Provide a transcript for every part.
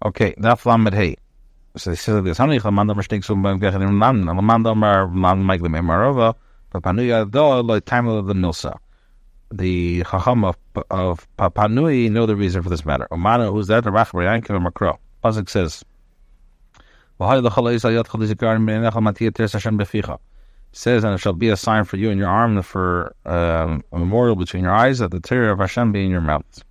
Okay, Daf Lamed Hey. So he says this. Hanich Lamanda mistakes from Gechet in Lam. Lamanda Mar Lam Maigle Marova. Papanui Do like time of the Milsa. The Chacham of Papanui know the reason for this matter. Omana who's that? The Rachbar Yankiv Makro. Pasuk says. Says, and it shall be a sign for you in your arm, for a memorial between your eyes, that the terror of Hashem be in your mouth.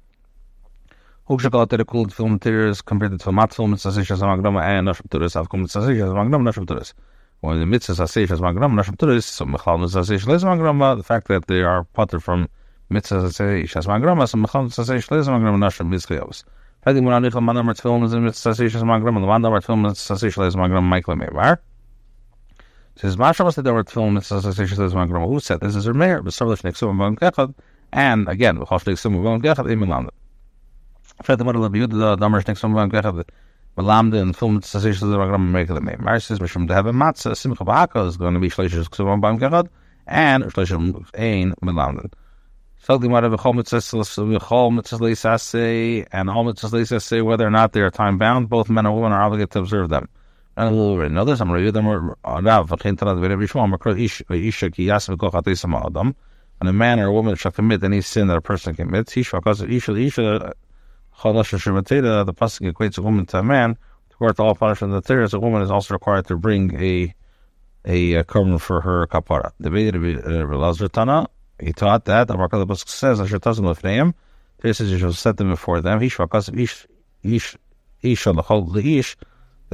Hoogshakal terekul film materials compared to Tomat film mitzvahs magnama and nashim turis. I've come mitzvahs magnama nashim turis. When the mitzvahs aseish magnama nashim turis, so mechal mitzvahs les magnama. The fact that they are potter from mitzvahs aseish magnama, so mechal mitzvahs les magnama nashim mitzvahs. Heading when anichal manamar film is in mitzvahs magnama, the manamar film mitzvahs les magnama Michael Mevar. Says Masha must have done film mitzvahs aseish les magnama. Who said this is her mayor? But Sarlish Nexum Van Gechad, and again with Hosh Nexum Van Gechad in Milan. The numbers next one the Malamda and film says the Ragram make the main. Marcis Mishum to have a matzah Simcha Bahaka is going to be Shleshus Ksubam Bam Gehad and Shleshum Ain Malamda. So the matter of Chol Mitzvah say and all Mitzvah say whether or not they are time bound, both men and women are obligated to observe them. And a little bit others, I'm reading them Rav Vachintanad Vishwam Isha Ki Yasm Kochatisam Adam. And a man or a woman shall commit any sin that a person commits. Isha the pasuk equates a woman to a man. To worth all punishment of the Torah, a woman is also required to bring a korban for her kapara. The Belazar Tana, he taught that the pasuk says, "Asher tazim lefneim." This says you shall set them before them. The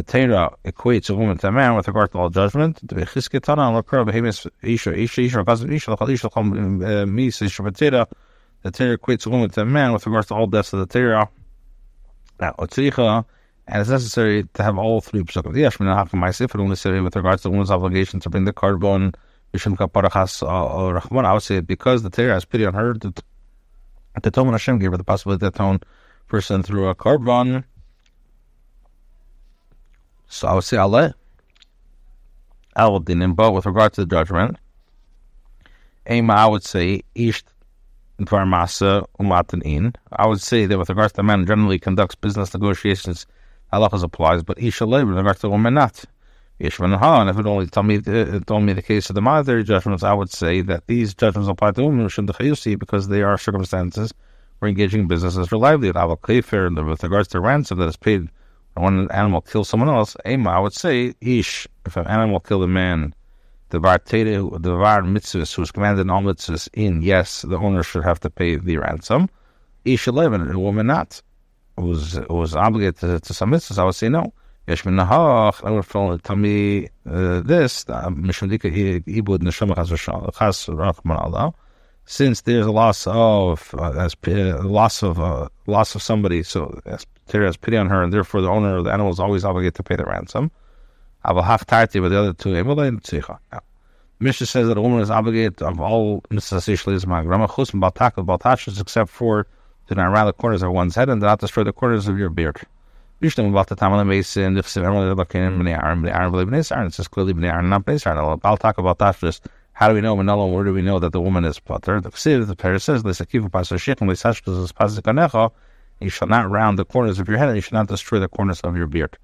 Torah equates a woman to a man with regard to all judgment. The Chizkiah Tana and Lakar behemoth Isha the Torah equates a woman to a man with regards to all deaths of the Torah. Now, Otzricha, and it's necessary to have all three psukim. Yes, if it only said with regards to the woman's obligation to bring the carbon, I would say because the Torah has pity on her, the Toman Hashem gave her the possibility to atone person through a carbon. So I would say Allah. But with regard to the judgment, I would say Ish. I would say that with regards to the man generally conducts business negotiations, halachas applies, but Isha with regards to the woman not. And if it only told me the case of the monetary judgments, I would say that these judgments apply to women because they are circumstances where engaging in business is for livelihood. With regards to ransom that is paid when an animal kills someone else, I would say Ish, if an animal killed a man, the var mitzvahs, who is commanded in all mitzvahs, yes, the owner should have to pay the ransom. Isha Levin, a woman not, was obligated to some mitzvahs. I would say no. Yesh min nahach, I would tell me this, since there's a loss of somebody, so Torah has pity on her, and therefore the owner of the animal is always obligated to pay the ransom. I will have tarti with the other two. Mishnah says that a woman is obligated of all mitzvahs except for to not round the corners of one's head and not destroy the corners of your beard. It says clearly it says how do we know where do we know that the woman is potter? The Torah says you shall not round the corners of your head and you shall not destroy the corners of your beard.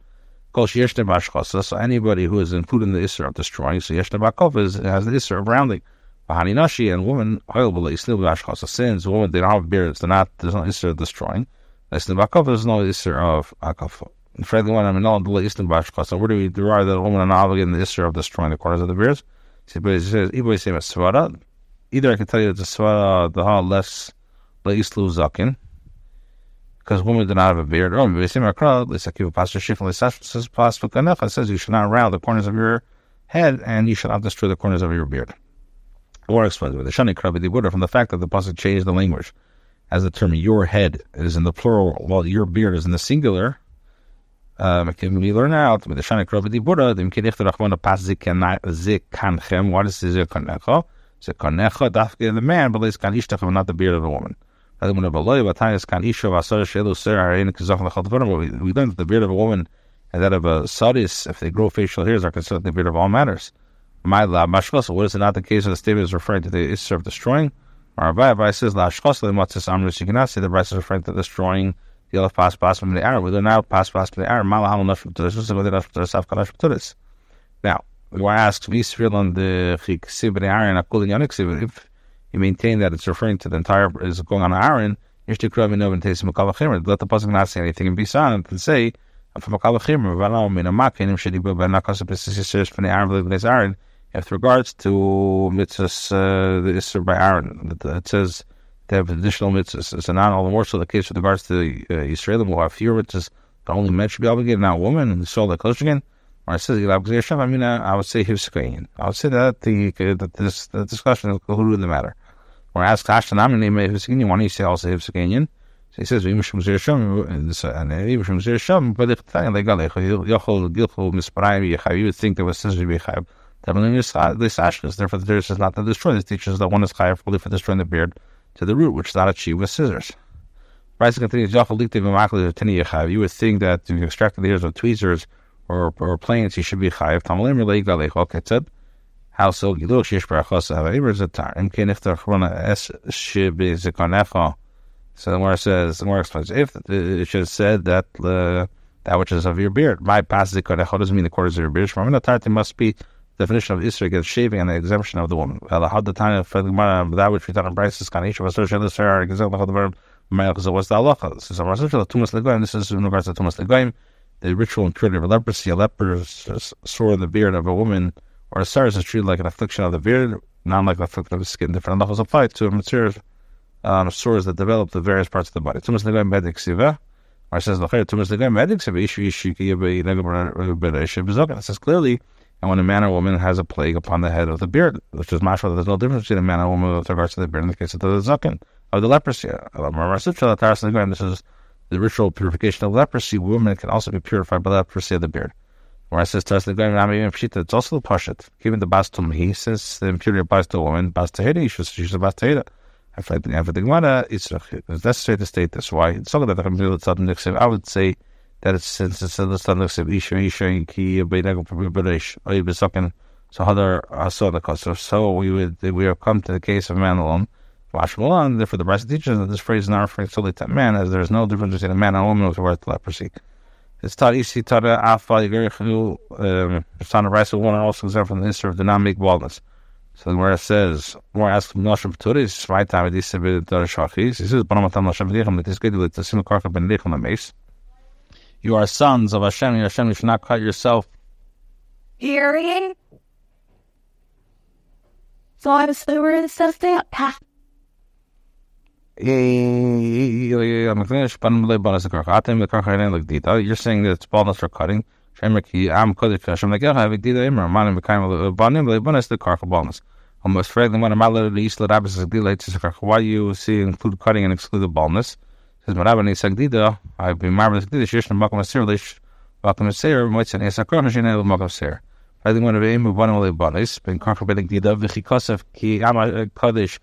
So anybody who is included in the Isser of destroying, so Yeshna Bakov has the Isser of rounding. Bahani Nashi and woman, since women they don't have beards, there's no Isser of destroying. Yeshna Bakov is no Isser of Akaf. Friendly one, so where do we derive that a woman is not obligated in the Isser of destroying the corners of the beards? He says, either I can tell you that the Svara, the ha less Islu Zakin, because women do not have a beard. Or it says you should not round the corners of your head and you should not destroy the corners of your beard. Or explains with the Shani Krabidi Buddha from the fact that the pasuk changed the language as the term your head is in the plural while your beard is in the singular. Can we learn out with the Shani Krabidi Buddha the what is Zikanecha? Zikanecha dafke the man, but it's Kanishtach not the beard of the woman. We learned that the beard of a woman and that of a sadis, if they grow facial hairs, are considered the beard of all matters. What is it not the case of the statement is referring to the Isser of destroying? Or Rabbi says, you cannot say the Bryce is referring to destroying the other pass from the Aaron. Whether now pass from the Aaron, Malahal Nashim Turis, whether that's Saf Kalash Turis. Now, we ask Visfil on the Chiksib the Aaron, Akul Yanixib, if you maintain that it's referring to the entire is going on Aaron, you should let the Pasuk not say anything and be silent and say, from a Kalachim, Valam in a Makin, should he be by Nakasa from the Aaron, with regards to mitzvahs, the Isser by Aaron. It says they have additional mitzvahs. So not all the more so the case with regards to Israel, will have fewer mitzvahs. The only men should be obligated, not a woman, and so the Kidushin. Or it says, I would say Hivsakayin. I would say that the discussion will conclude in the matter. Or ask Ashtanam, name Hivsakayin, why do you say also Hivsakayin? So he says, Vimashim Zirsham, and Vimashim Zirsham, but if they got Yochol, Gilchol, Misparayim, you would think there was scissors Yechav. This ashes, therefore the tears is not to destroy. This teaches that one is chayav fully for destroying the beard to the root, which is not achieved with scissors. Bryce continues, you would think that if you extract the ears of tweezers or planes, you should be chayav. Tamalim relay galech. It said, how so? Giluch shish barachos ha'aver zatar. Imkein if the chrona es shibi zikanecha. So the Gemara says, the Gemara explains, if it should have said that that which is of your beard, my pass zikanecha doesn't mean the quarters of your beard. From the must be definition of Isra against shaving and the exemption of the woman. That which we talk in Bryce is kind of each of us. What's the halacha? This is in regards to Tumas Legoim, the ritual and curative of leprosy. A leper's sore in the beard of a woman or a SARS is treated like an affliction of the beard, not like an affliction of the skin. Different halachas apply to material sores that develop the various parts of the body. Tumas Legoim medik siva. Or it says Tumas Legoim medik siva. It says clearly. And when a man or woman has a plague upon the head of the beard, which is mashal, there's no difference between a man and woman with regards to the beard in the case of the zaken, of the leprosy. This is the ritual purification of leprosy. Women can also be purified by the leprosy of the beard. Where it says, it's also the pashat. Given the bas tumhi, since the impurity applies to a woman, bas taheda, she's a bas taheda. It's necessary to state this. Why? It's something that I would say that it's since it's in the son of Isha ki beinegum bereish oy besoken so other so we have come to the case of man alone. Washmalan, therefore the Brisa teaches that this phrase is not referring solely to man, as there is no difference between a man and a woman with regard to leprosy. It's taught isi taught alpha yigerichu son of Brisa one also exempt from the issue of dynamic baldness. So where it says, where asks Nashim Turis, right time it is a bit of Shachis, he says, Banamatam Nashim Lichem, it is good with the Simakarka Ben Lichem the mace. You are sons of Hashem, you should not cut yourself. Hearing? So I was the word stuff there. You're saying that it's baldness for cutting. I'm baldness. Almost frankly, when I'm out of the East, why do you see include cutting and exclude the baldness? Says Marabani Sagdida, I've been marvelous. Shish and Makam Sirlish, Makam Sir, Moitz and Esakron, Janel Makam Sir. I think one of aim of one of the bodies, been conquered Dida, Vichikosov, Ki Ama Kaddish,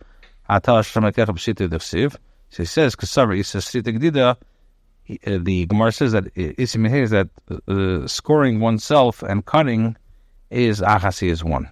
Atash Shamakab City of Siv. So he says, Kasavari, he says, Sitig Dida, the Gemara says that Isim is that scoring oneself and cutting is Achasi is one.